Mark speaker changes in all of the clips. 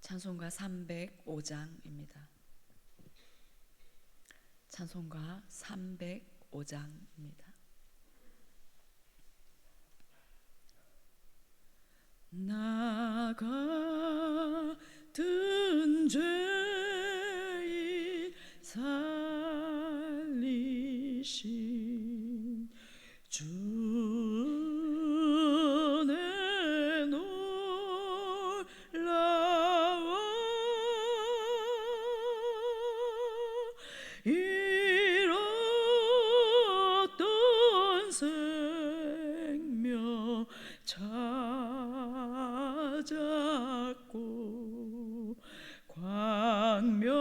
Speaker 1: 찬송가 305장입니다. 찬송가 305장입니다. 나 같은 죄인 살리신 주의 놀라워 잃었던 생명 찾았고 광명을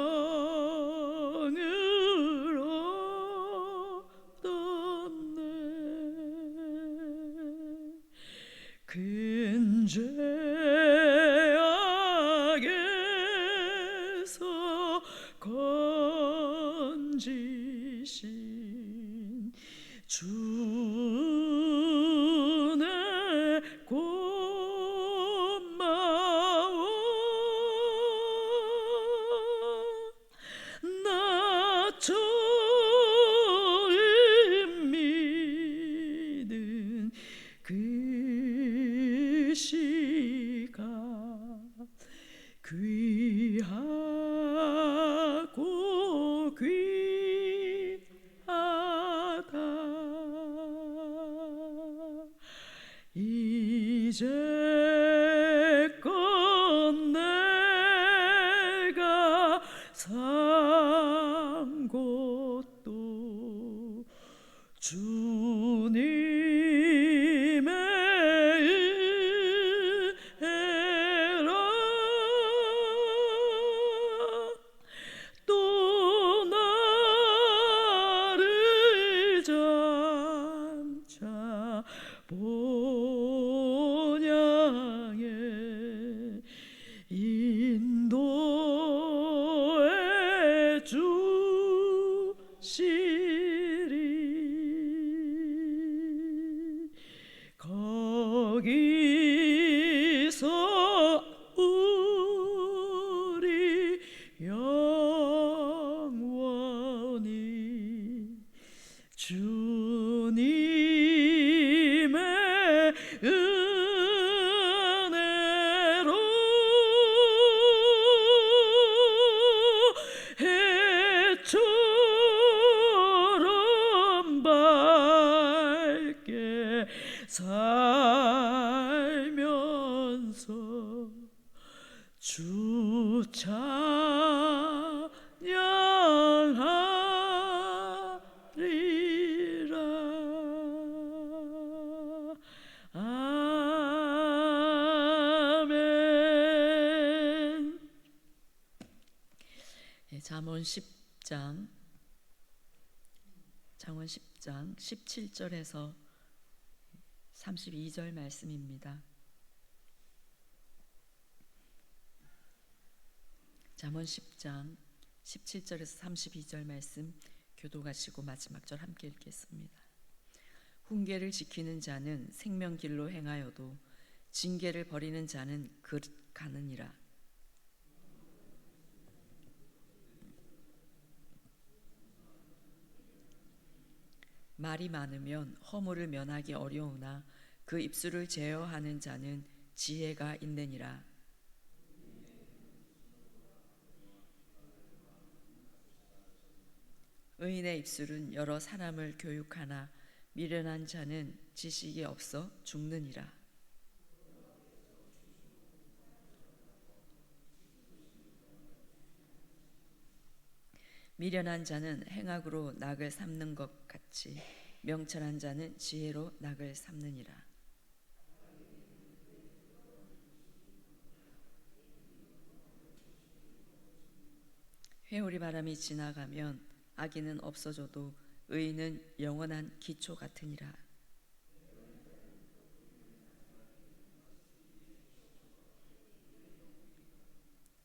Speaker 1: 얻었네. 큰 죄악에서 건지신 주의 고마워. 나 처음 믿은 그 시간 귀하고 귀하다. 이제껏 내가 산 곳도 주님의 은혜라. 또 나를 점차 본향에 인도해 주시리. 거기서 우리 영원히 주님의 은혜로 해처럼 밝게 살면서 주 찬양하리라. 아멘. 잠언 10장 17절에서 32절 말씀입니다. 잠언 10장 17절에서 32절 말씀 교독하시고 마지막 절 함께 읽겠습니다. 훈계를 지키는 자는 생명길로 행하여도 징계를 버리는 자는 가느니라. 말이 많으면 허물을 면하기 어려우나 그 입술을 제어하는 자는 지혜가 있느니라. 의인의 입술은 여러 사람을 교육하나 미련한 자는 지식이 없어 죽느니라. 미련한 자는 행악으로 낙을 삼는 것 같이 명철한 자는 지혜로 낙을 삼느니라. 회오리 바람이 지나가면 악인은 없어져도 의인은 영원한 기초 같으니라.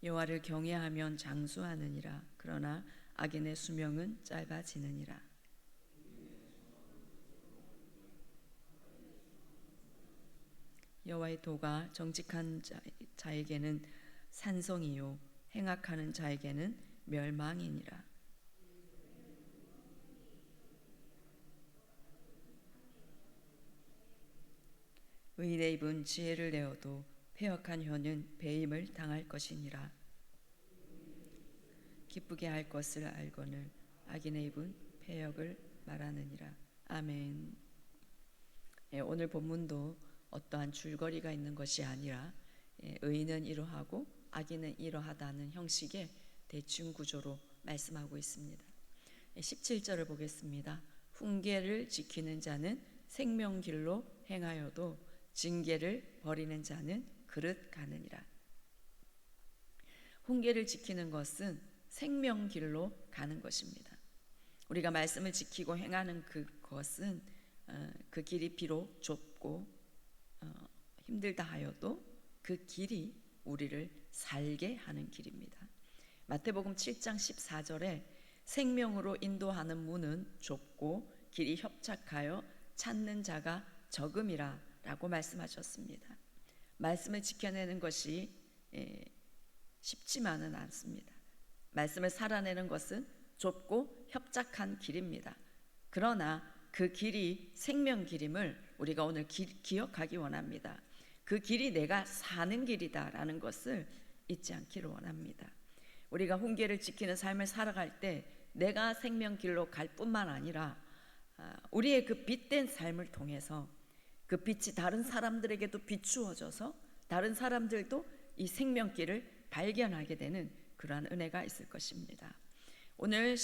Speaker 1: 여호와를 경외하면 장수하느니라. 그러나 악인의 수명은 짧아지느니라. 여호와의 도가 정직한 자에게는 산성이요 행악하는 자에게는 멸망이니라. 의인의 입은 지혜를 내어도 패역한 혀는 배임을 당할 것이니라. 기쁘게 할 것을 알거늘 악인의 입은 패역을 말하느니라. 아멘. 오늘 본문도 어떠한 줄거리가 있는 것이 아니라 의인은 이러하고 악인은 이러하다는 형식의 대충 구조로 말씀하고 있습니다. 17절을 보겠습니다. 훈계를 지키는 자는 생명길로 행하여도 징계를 버리는 자는 그릇 가느니라. 훈계를 지키는 것은 생명길로 가는 것입니다. 우리가 말씀을 지키고 행하는 그것은 그 길이 비록 좁고 힘들다 하여도 그 길이 우리를 살게 하는 길입니다. 마태복음 7장 14절에 생명으로 인도하는 문은 좁고 길이 협착하여 찾는 자가 적음이라 라고 말씀하셨습니다. 말씀을 지켜내는 것이 쉽지만은 않습니다. 말씀을 살아내는 것은 좁고 협착한 길입니다. 그러나 그 길이 생명길임을 우리가 오늘 기억하기 원합니다. 그 길이 내가 사는 길이다라는 것을 잊지 않기를 원합니다. 우리가 훈계를 지키는 삶을 살아갈 때 내가 생명길로 갈 뿐만 아니라 우리의 그 빛된 삶을 통해서 그 빛이 다른 사람들에게도 비추어져서 다른 사람들도 이 생명길을 발견하게 되는 그러한 은혜가 있을 것입니다. 오늘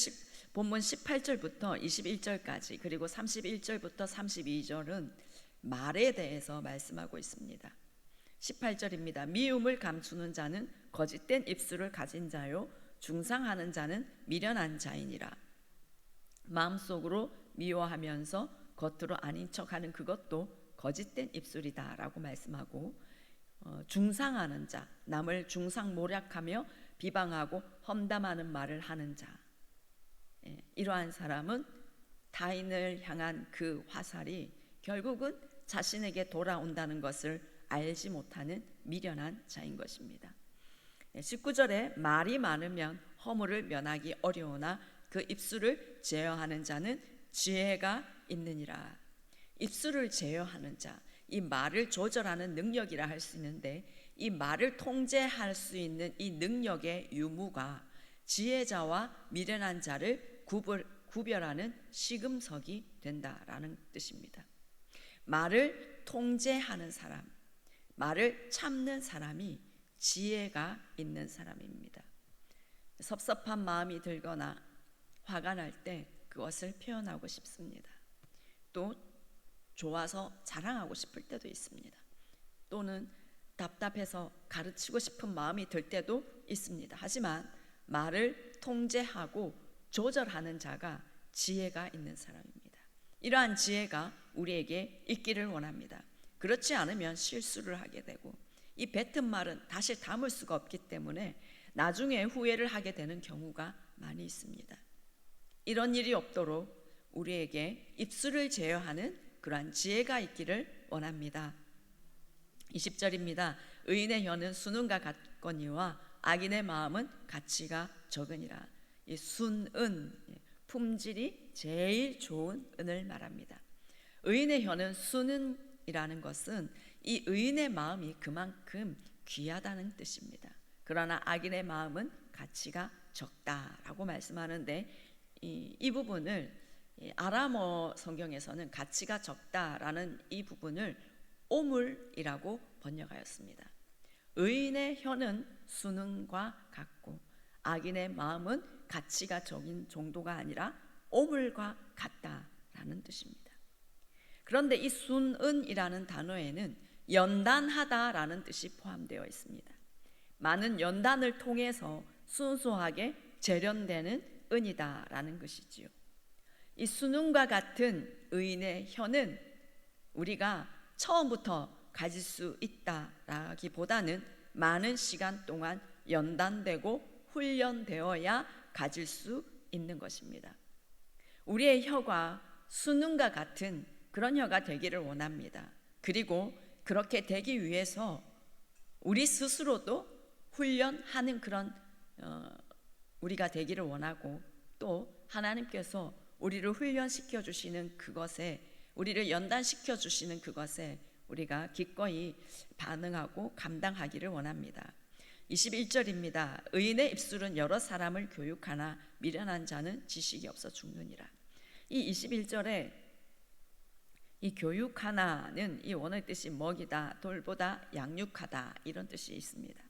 Speaker 1: 본문 18절부터 21절까지 그리고 31절부터 32절은 말에 대해서 말씀하고 있습니다. 18절입니다. 미움을 감추는 자는 거짓된 입술을 가진 자요 중상하는 자는 미련한 자이니라. 마음속으로 미워하면서 겉으로 아닌 척하는 그것도 거짓된 입술이다 라고 말씀하고 중상하는 자, 남을 중상모략하며 비방하고 험담하는 말을 하는 자, 이러한 사람은 타인을 향한 그 화살이 결국은 자신에게 돌아온다는 것을 알지 못하는 미련한 자인 것입니다. 19절에 말이 많으면 허물을 면하기 어려우나 그 입술을 제어하는 자는 지혜가 있느니라. 입술을 제어하는 자, 이 말을 조절하는 능력이라 할 수 있는데 이 말을 통제할 수 있는 이 능력의 유무가 지혜자와 미련한 자를 구별하는 시금석이 된다라는 뜻입니다. 말을 통제하는 사람, 말을 참는 사람이 지혜가 있는 사람입니다. 섭섭한 마음이 들거나 화가 날 때 그것을 표현하고 싶습니다. 또 좋아서 자랑하고 싶을 때도 있습니다. 또는 답답해서 가르치고 싶은 마음이 들 때도 있습니다. 하지만 말을 통제하고 조절하는 자가 지혜가 있는 사람입니다. 이러한 지혜가 우리에게 있기를 원합니다. 그렇지 않으면 실수를 하게 되고 이 뱉은 말은 다시 담을 수가 없기 때문에 나중에 후회를 하게 되는 경우가 많이 있습니다. 이런 일이 없도록 우리에게 입술을 제어하는 그러한 지혜가 있기를 원합니다. 20절입니다. 의인의 혀는 순은과 같거니와 악인의 마음은 가치가 적으니라. 이 순은 품질이 제일 좋은 은을 말합니다. 의인의 혀는 순은이라는 것은 이 의인의 마음이 그만큼 귀하다는 뜻입니다. 그러나 악인의 마음은 가치가 적다라고 말씀하는데 이 부분을 아람어 성경에서는 가치가 적다라는 이 부분을 오물이라고 번역하였습니다. 의인의 혀는 순응과 같고 악인의 마음은 가치가 적인 정도가 아니라 오물과 같다라는 뜻입니다. 그런데 이 순은이라는 단어에는 연단하다라는 뜻이 포함되어 있습니다. 많은 연단을 통해서 순수하게 재련되는 은이다라는 것이지요. 이 순응과 같은 의인의 혀는 우리가 처음부터 가질 수 있다라기보다는 많은 시간 동안 연단되고 훈련되어야 가질 수 있는 것입니다. 우리의 혀가 순응과 같은 그런 혀가 되기를 원합니다. 그리고 그렇게 되기 위해서 우리 스스로도 훈련하는 그런 우리가 되기를 원하고, 또 하나님께서 우리를 훈련시켜 주시는 그것에, 우리를 연단시켜 주시는 그것에 우리가 기꺼이 반응하고 감당하기를 원합니다. 21절입니다. 의인의 입술은 여러 사람을 교육하나 미련한 자는 지식이 없어 죽느니라. 이 21절에 이 교육하나는 이 원어의 뜻이 먹이다, 돌보다, 양육하다 이런 뜻이 있습니다.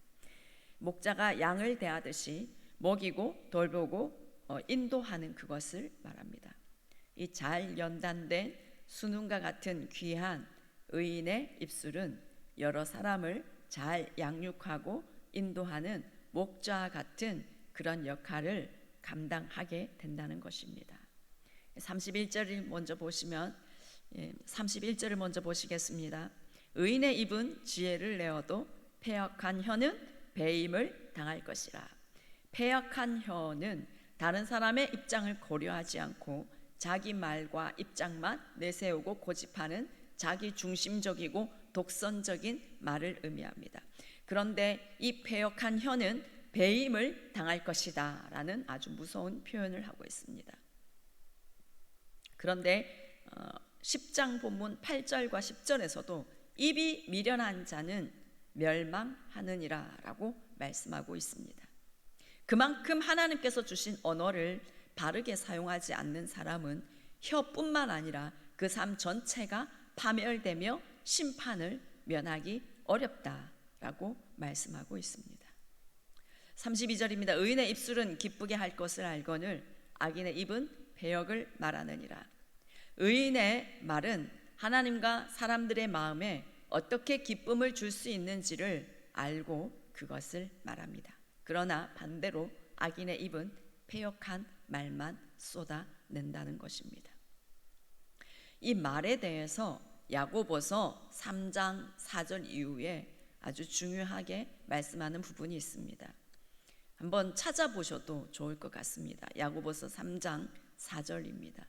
Speaker 1: 목자가 양을 대하듯이 먹이고 돌보고 인도하는 그것을 말합니다. 이 잘 연단된 순음과 같은 귀한 의인의 입술은 여러 사람을 잘 양육하고 인도하는 목자와 같은 그런 역할을 감당하게 된다는 것입니다. 31절을 먼저 보시면 31절을 먼저 보시겠습니다. 의인의 입은 지혜를 내어도 패역한 혀는 배임을 당할 것이라. 패역한 혀는 다른 사람의 입장을 고려하지 않고 자기 말과 입장만 내세우고 고집하는 자기 중심적이고 독선적인 말을 의미합니다. 그런데 이 패역한 혀는 배임을 당할 것이다 라는 아주 무서운 표현을 하고 있습니다. 그런데 10장 본문 8절과 10절에서도 입이 미련한 자는 멸망하느니라 라고 말씀하고 있습니다. 그만큼 하나님께서 주신 언어를 바르게 사용하지 않는 사람은 혀뿐만 아니라 그 삶 전체가 파멸되며 심판을 면하기 어렵다라고 말씀하고 있습니다. 32절입니다. 의인의 입술은 기쁘게 할 것을 알거늘 악인의 입은 배역을 말하느니라. 의인의 말은 하나님과 사람들의 마음에 어떻게 기쁨을 줄 수 있는지를 알고 그것을 말합니다. 그러나 반대로 악인의 입은 패역한 말만 쏟아낸다는 것입니다. 이 말에 대해서 야고보서 3장 4절 이후에 아주 중요하게 말씀하는 부분이 있습니다. 한번 찾아보셔도 좋을 것 같습니다. 야고보서 3장 4절입니다.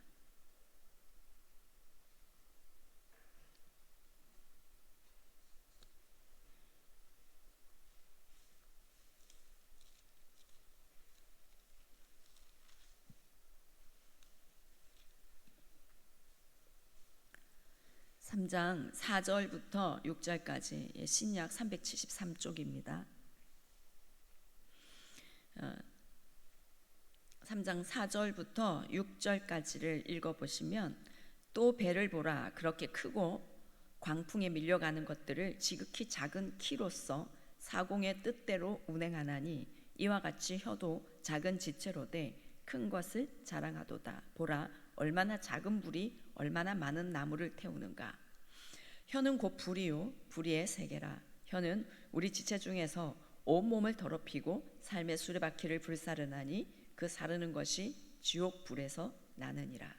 Speaker 1: (3장 4절부터 6절까지) 신약 373쪽입니다. 3장 4절부터 6절까지를 읽어보시면, 또 배를 보라, 그렇게 크고 광풍에 밀려가는 것들을 지극히 작은 키로서 사공의 뜻대로 운행하나니 이와 같이 혀도 작은 지체로되 큰 것을 자랑하도다. 보라, 얼마나 작은 불이 얼마나 많은 나무를 태우는가. 혀는 곧 불이요 불의의 세계라. 혀는 우리 지체 중에서 온몸을 더럽히고 삶의 수레바퀴를 불사르나니 그 사르는 것이 지옥 불에서 나느니라.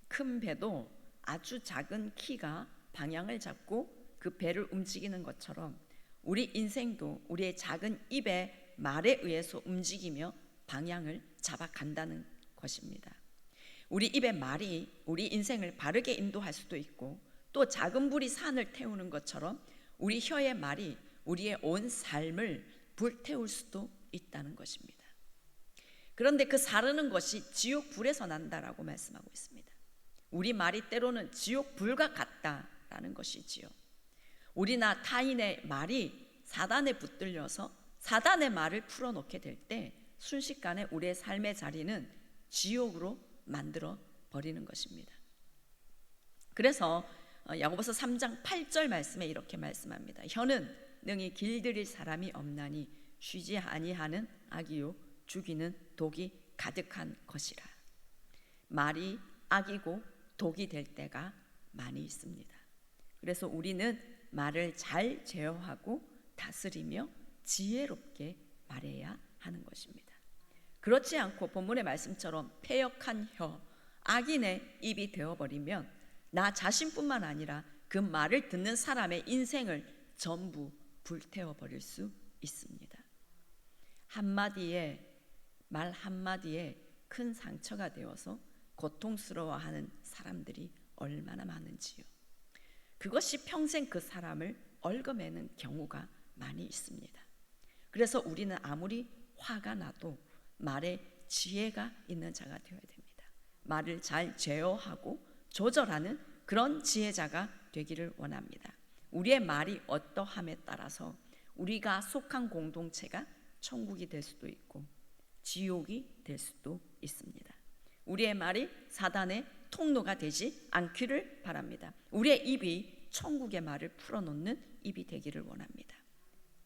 Speaker 1: 큰 배도 아주 작은 키가 방향을 잡고 그 배를 움직이는 것처럼 우리 인생도 우리의 작은 입의 말에 의해서 움직이며 방향을 잡아간다는 것입니다. 우리 입의 말이 우리 인생을 바르게 인도할 수도 있고, 또 작은 불이 산을 태우는 것처럼 우리 혀의 말이 우리의 온 삶을 불태울 수도 있다는 것입니다. 그런데 그 사르는 것이 지옥 불에서 난다라고 말씀하고 있습니다. 우리 말이 때로는 지옥 불과 같다라는 것이지요. 우리나 타인의 말이 사단에 붙들려서 사단의 말을 풀어놓게 될 때 순식간에 우리의 삶의 자리는 지옥으로 만들어 버리는 것입니다. 그래서 야고보서 3장 8절 말씀에 이렇게 말씀합니다. 혀는 능히 길들일 사람이 없나니 쉬지 아니하는 악이요 죽이는 독이 가득한 것이라. 말이 악이고 독이 될 때가 많이 있습니다. 그래서 우리는 말을 잘 제어하고 다스리며 지혜롭게 말해야 하는 것입니다. 그렇지 않고 본문의 말씀처럼 패역한 혀, 악인의 입이 되어버리면 나 자신뿐만 아니라 그 말을 듣는 사람의 인생을 전부 불태워버릴 수 있습니다. 말 한마디에 큰 상처가 되어서 고통스러워하는 사람들이 얼마나 많은지요. 그것이 평생 그 사람을 얽어매는 경우가 많이 있습니다. 그래서 우리는 아무리 화가 나도 말에 지혜가 있는 자가 되어야 됩니다. 말을 잘 제어하고 조절하는 그런 지혜자가 되기를 원합니다. 우리의 말이 어떠함에 따라서 우리가 속한 공동체가 천국이 될 수도 있고 지옥이 될 수도 있습니다. 우리의 말이 사단의 통로가 되지 않기를 바랍니다. 우리의 입이 천국의 말을 풀어놓는 입이 되기를 원합니다.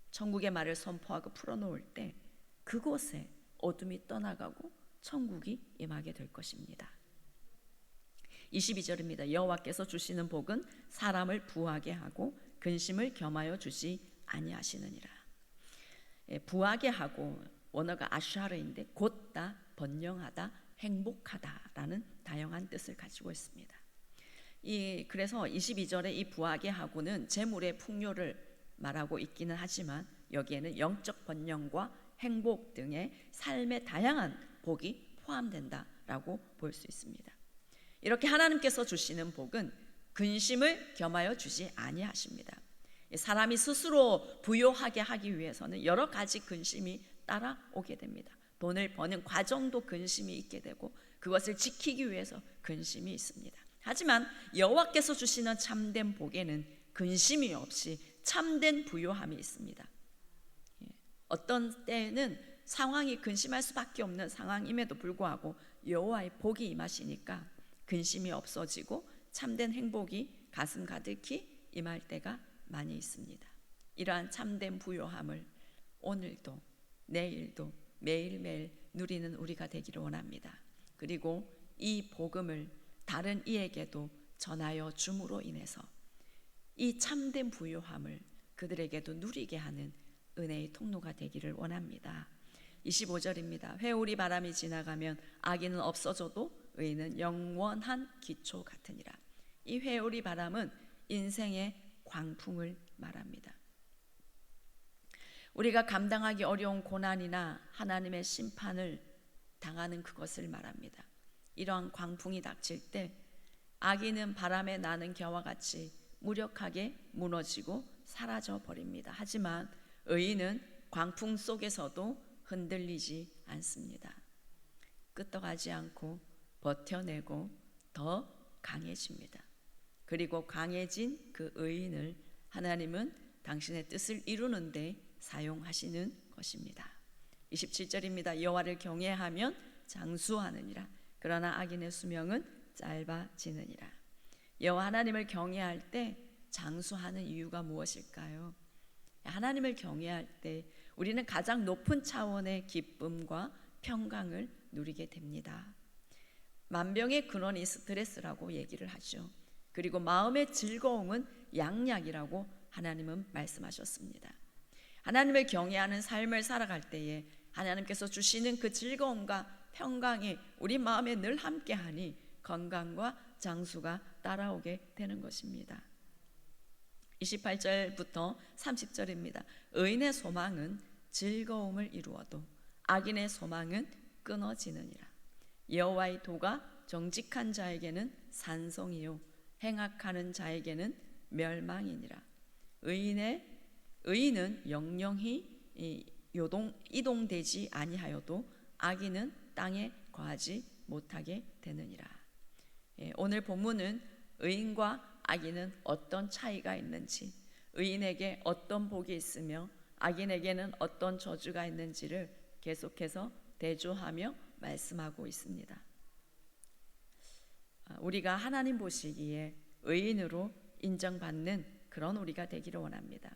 Speaker 1: 천국의 말을 선포하고 풀어놓을 때 그곳에 어둠이 떠나가고 천국이 임하게 될 것입니다. 22절입니다. 여호와께서 주시는 복은 사람을 부하게 하고 근심을 겸하여 주지 아니하시느니라. 부하게 하고 원어가 아샤르인데 곧다, 번영하다, 행복하다라는 다양한 뜻을 가지고 있습니다. 그래서 22절에 이 부하게 하고는 재물의 풍요를 말하고 있기는 하지만 여기에는 영적 번영과 행복 등의 삶의 다양한 복이 포함된다라고 볼 수 있습니다. 이렇게 하나님께서 주시는 복은 근심을 겸하여 주지 아니하십니다. 사람이 스스로 부유하게 하기 위해서는 여러 가지 근심이 따라오게 됩니다. 돈을 버는 과정도 근심이 있게 되고 그것을 지키기 위해서 근심이 있습니다. 하지만 여호와께서 주시는 참된 복에는 근심이 없이 참된 부유함이 있습니다. 어떤 때에는 상황이 근심할 수밖에 없는 상황임에도 불구하고 여호와의 복이 임하시니까 근심이 없어지고 참된 행복이 가슴 가득히 임할 때가 많이 있습니다. 이러한 참된 부유함을 오늘도 내일도 매일매일 누리는 우리가 되기를 원합니다. 그리고 이 복음을 다른 이에게도 전하여 줌으로 인해서 이 참된 부유함을 그들에게도 누리게 하는 은혜의 통로가 되기를 원합니다. 25절입니다. 회오리 바람이 지나가면 악인은 없어져도 의인은 영원한 기초 같으니라. 이 회오리 바람은 인생의 광풍을 말합니다. 우리가 감당하기 어려운 고난이나 하나님의 심판을 당하는 그것을 말합니다. 이러한 광풍이 닥칠 때 악인은 바람에 나는 겨와 같이 무력하게 무너지고 사라져 버립니다. 하지만 의인은 광풍 속에서도 흔들리지 않습니다. 끄떡하지 않고 버텨내고 더 강해집니다. 그리고 강해진 그 의인을 하나님은 당신의 뜻을 이루는 데 사용하시는 것입니다. 27절입니다. 여호와를 경외하면 장수하느니라. 그러나 악인의 수명은 짧아지느니라. 여호와 하나님을 경외할 때 장수하는 이유가 무엇일까요? 하나님을 경외할 때 우리는 가장 높은 차원의 기쁨과 평강을 누리게 됩니다. 만병의 근원이 스트레스라고 얘기를 하죠. 그리고 마음의 즐거움은 양약이라고 하나님은 말씀하셨습니다. 하나님을 경외하는 삶을 살아갈 때에 하나님께서 주시는 그 즐거움과 평강이 우리 마음에 늘 함께하니 건강과 장수가 따라오게 되는 것입니다. 28절부터 30절입니다. 의인의 소망은 즐거움을 이루어도 악인의 소망은 끊어지느니라. 여호와의 도가 정직한 자에게는 산성이요 행악하는 자에게는 멸망이니라. 의인은 영영히 이동되지 아니하여도 악인은 땅에 거하지 못하게 되느니라. 오늘 본문은 의인과 악인은 어떤 차이가 있는지, 의인에게 어떤 복이 있으며 악인에게는 어떤 저주가 있는지를 계속해서 대조하며 말씀하고 있습니다. 우리가 하나님 보시기에 의인으로 인정받는 그런 우리가 되기를 원합니다.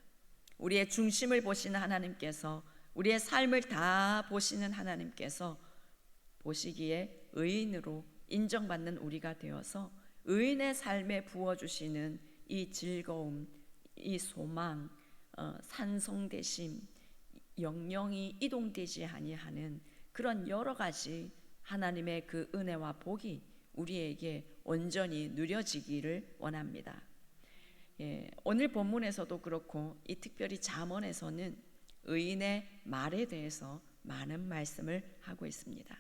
Speaker 1: 우리의 중심을 보시는 하나님께서, 우리의 삶을 다 보시는 하나님께서 보시기에 의인으로 인정받는 우리가 되어서 의인의 삶에 부어주시는 이 즐거움, 이 소망, 산성되심, 영영이 이동되지 아니하는 그런 여러 가지 하나님의 그 은혜와 복이 우리에게 온전히 누려지기를 원합니다. 오늘 본문에서도 그렇고 이 특별히 잠언에서는 의인의 말에 대해서 많은 말씀을 하고 있습니다.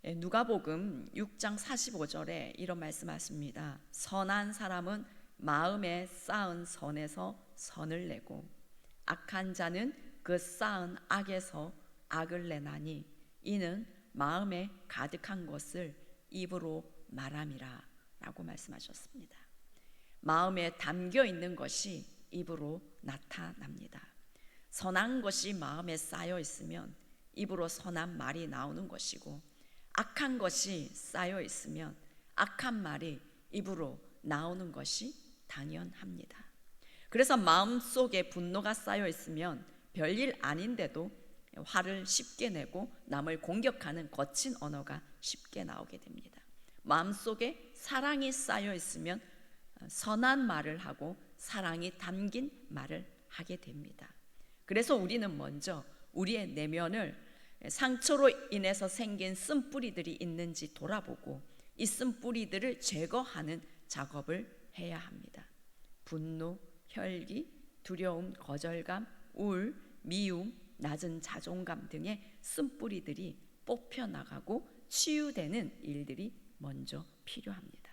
Speaker 1: 누가복음 6장 45절에 이런 말씀하십니다. 선한 사람은 마음에 쌓은 선에서 선을 내고 악한 자는 그 쌓은 악에서 악을 내나니 이는 마음에 가득한 것을 입으로 말함이라 라고 말씀하셨습니다. 마음에 담겨 있는 것이 입으로 나타납니다. 선한 것이 마음에 쌓여 있으면 입으로 선한 말이 나오는 것이고, 악한 것이 쌓여 있으면 악한 말이 입으로 나오는 것이 당연합니다. 그래서 마음속에 분노가 쌓여 있으면 별일 아닌데도 화를 쉽게 내고 남을 공격하는 거친 언어가 쉽게 나오게 됩니다. 마음속에 사랑이 쌓여 있으면 선한 말을 하고 사랑이 담긴 말을 하게 됩니다. 그래서 우리는 먼저 우리의 내면을 상처로 인해서 생긴 쓴뿌리들이 있는지 돌아보고 이 쓴뿌리들을 제거하는 작업을 해야 합니다. 분노, 혈기, 두려움, 거절감, 우울, 미움, 낮은 자존감 등의 쓴뿌리들이 뽑혀나가고 치유되는 일들이 먼저 필요합니다.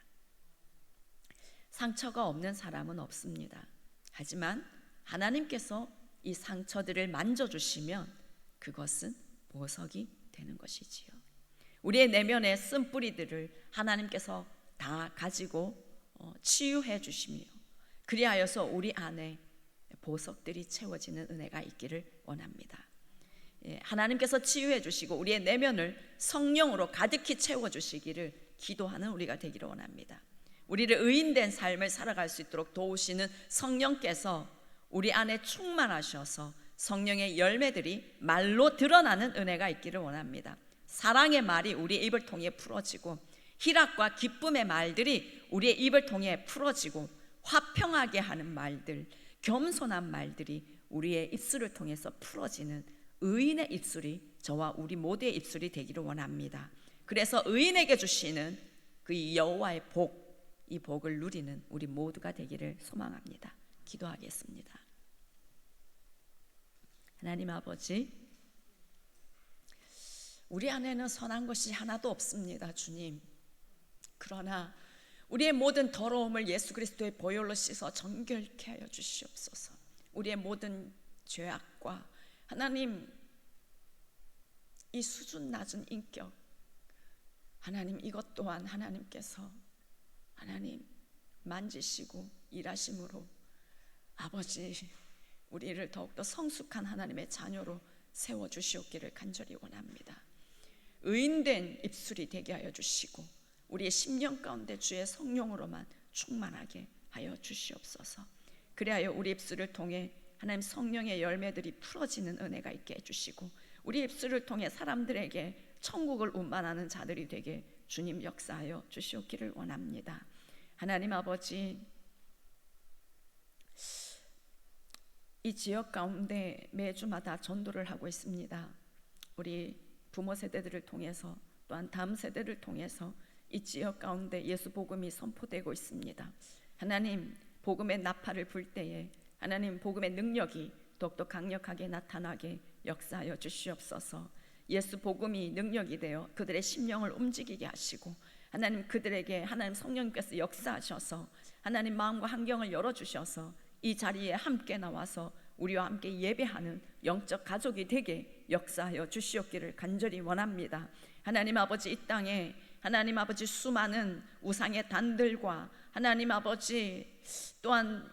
Speaker 1: 상처가 없는 사람은 없습니다. 하지만 하나님께서 이 상처들을 만져주시면 그것은 보석이 되는 것이지요. 우리의 내면의 쓴뿌리들을 하나님께서 다 가지고 치유해 주시며 그리하여서 우리 안에 보석들이 채워지는 은혜가 있기를 원합니다. 하나님께서 치유해 주시고 우리의 내면을 성령으로 가득히 채워주시기를 기도하는 우리가 되기를 원합니다. 우리를 의인된 삶을 살아갈 수 있도록 도우시는 성령께서 우리 안에 충만하셔서 성령의 열매들이 말로 드러나는 은혜가 있기를 원합니다. 사랑의 말이 우리의 입을 통해 풀어지고 희락과 기쁨의 말들이 우리의 입을 통해 풀어지고 화평하게 하는 말들, 겸손한 말들이 우리의 입술을 통해서 풀어지는 의인의 입술이 저와 우리 모두의 입술이 되기를 원합니다. 그래서 의인에게 주시는 그 여호와의 복, 이 복을 누리는 우리 모두가 되기를 소망합니다. 기도하겠습니다. 하나님 아버지, 우리 안에는 선한 것이 하나도 없습니다. 주님, 그러나 우리의 모든 더러움을 예수 그리스도의 보혈로 씻어 정결케 하여 주시옵소서. 우리의 모든 죄악과 하나님 이 수준 낮은 인격, 하나님 이것 또한 하나님께서 하나님 만지시고 일하심으로 아버지 우리를 더욱더 성숙한 하나님의 자녀로 세워주시옵기를 간절히 원합니다. 의인된 입술이 되게 하여 주시고 우리의 심령 가운데 주의 성령으로만 충만하게 하여 주시옵소서. 그리하여 우리 입술을 통해 하나님 성령의 열매들이 풀어지는 은혜가 있게 해주시고 우리 입술을 통해 사람들에게 천국을 운반하는 자들이 되게 주님 역사하여 주시옵기를 원합니다. 하나님 아버지, 이 지역 가운데 매주마다 전도를 하고 있습니다. 우리 부모 세대들을 통해서 또한 다음 세대를 통해서 이 지역 가운데 예수 복음이 선포되고 있습니다. 하나님 복음의 나팔을 불 때에 하나님 복음의 능력이 더욱더 강력하게 나타나게 역사하여 주시옵소서. 예수 복음이 능력이 되어 그들의 심령을 움직이게 하시고 하나님 그들에게 하나님 성령께서 역사하셔서 하나님 마음과 환경을 열어주셔서 이 자리에 함께 나와서 우리와 함께 예배하는 영적 가족이 되게 역사하여 주시옵기를 간절히 원합니다. 하나님 아버지, 이 땅에 하나님 아버지 수많은 우상의 단들과 하나님 아버지 또한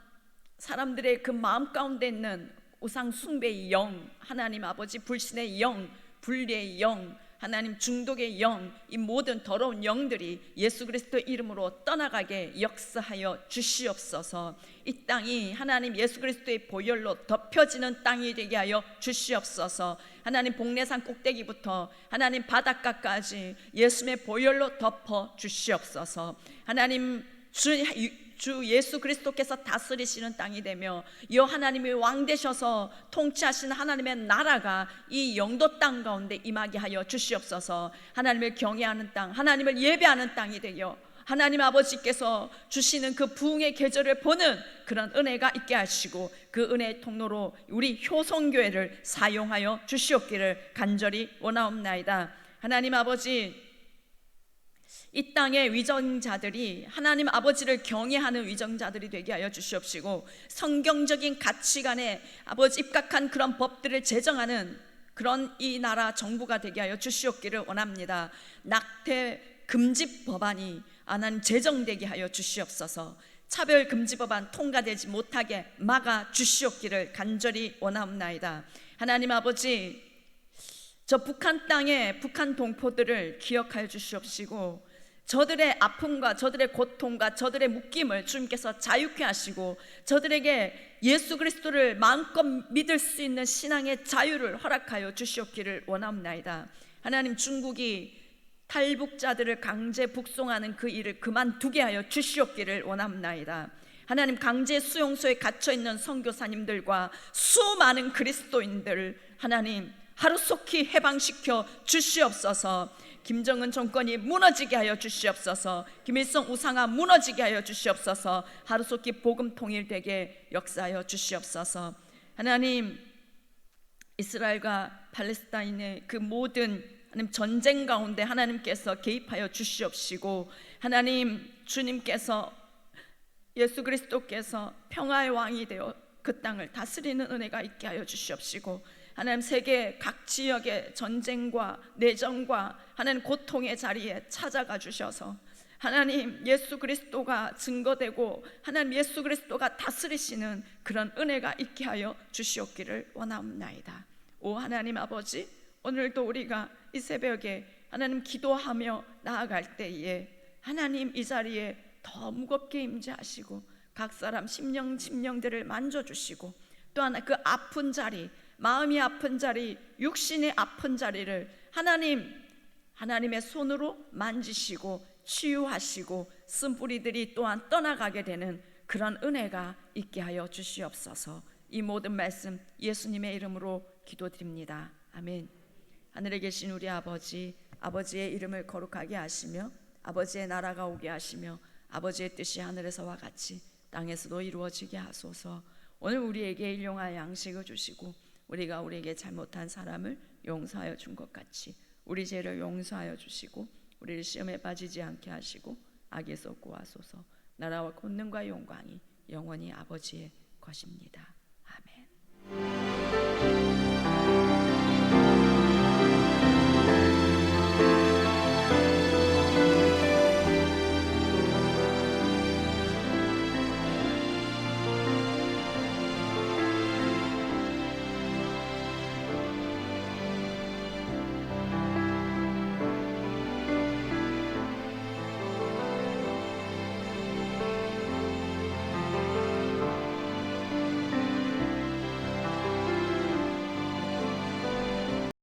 Speaker 1: 사람들의 그 마음 가운데 있는 우상 숭배의 영, 하나님 아버지 불신의 영, 분리의 영, 하나님 중독의 영, 이 모든 더러운 영들이 예수 그리스도 이름으로 떠나가게 역사하여 주시옵소서. 이 땅이 하나님 예수 그리스도의 보혈로 덮여지는 땅이 되게 하여 주시옵소서. 하나님 복례산 꼭대기부터 하나님 바닷가까지 예수의 보혈로 덮어 주시옵소서. 하나님 주 예수 그리스도께서 다스리시는 땅이 되며 여 하나님이 왕 되셔서 통치하시는 하나님의 나라가 이 영도 땅 가운데 임하게 하여 주시옵소서. 하나님을 경외하는 땅, 하나님을 예배하는 땅이 되어 하나님 아버지께서 주시는 그 부흥의 계절을 보는 그런 은혜가 있게 하시고 그 은혜의 통로로 우리 효성교회를 사용하여 주시옵기를 간절히 원하옵나이다. 하나님 아버지, 이 땅의 위정자들이 하나님 아버지를 경외하는 위정자들이 되게 하여 주시옵시고, 성경적인 가치관에 아버지 입각한 그런 법들을 제정하는 그런 이 나라 정부가 되게 하여 주시옵기를 원합니다. 낙태 금지 법안이 하나님 제정되게 하여 주시옵소서. 차별 금지 법안 통과되지 못하게 막아 주시옵기를 간절히 원하옵나이다. 하나님 아버지, 저 북한 땅의 북한 동포들을 기억하여 주시옵시고, 저들의 아픔과 저들의 고통과 저들의 묶임을 주님께서 자유케 하시고, 저들에게 예수 그리스도를 마음껏 믿을 수 있는 신앙의 자유를 허락하여 주시옵기를 원하옵나이다. 하나님, 중국이 탈북자들을 강제 북송하는 그 일을 그만두게 하여 주시옵기를 원하옵나이다. 하나님, 강제 수용소에 갇혀있는 선교사님들과 수많은 그리스도인들을 하나님 하루속히 해방시켜 주시옵소서. 김정은 정권이 무너지게 하여 주시옵소서. 김일성 우상화 무너지게 하여 주시옵소서. 하루속히 복음 통일되게 역사하여 주시옵소서. 하나님, 이스라엘과 팔레스타인의 그 모든 하나님 전쟁 가운데 하나님께서 개입하여 주시옵시고, 하나님 주님께서 예수 그리스도께서 평화의 왕이 되어 그 땅을 다스리는 은혜가 있게 하여 주시옵시고, 하나님 세계 각 지역의 전쟁과 내전과 하나님 고통의 자리에 찾아가 주셔서 하나님 예수 그리스도가 증거되고 하나님 예수 그리스도가 다스리시는 그런 은혜가 있게 하여 주시옵기를 원하옵나이다. 오 하나님 아버지, 오늘도 우리가 이 새벽에 하나님 기도하며 나아갈 때에 하나님 이 자리에 더 무겁게 임재하시고 각 사람 심령들을 만져주시고, 또한 그 아픈 자리, 마음이 아픈 자리, 육신의 아픈 자리를 하나님의 손으로 만지시고 치유하시고 쓴뿌리들이 또한 떠나가게 되는 그런 은혜가 있게 하여 주시옵소서. 이 모든 말씀 예수님의 이름으로 기도드립니다. 아멘. 하늘에 계신 우리 아버지, 아버지의 이름을 거룩하게 하시며 아버지의 나라가 오게 하시며 아버지의 뜻이 하늘에서와 같이 땅에서도 이루어지게 하소서. 오늘 우리에게 일용할 양식을 주시고 우리가 우리에게 잘못한 사람을 용서하여 준 것 같이 우리 죄를 용서하여 주시고 우리를 시험에 빠지지 않게 하시고 악에서 구하소서. 나라와 권능과 영광이 영원히 아버지의 것입니다.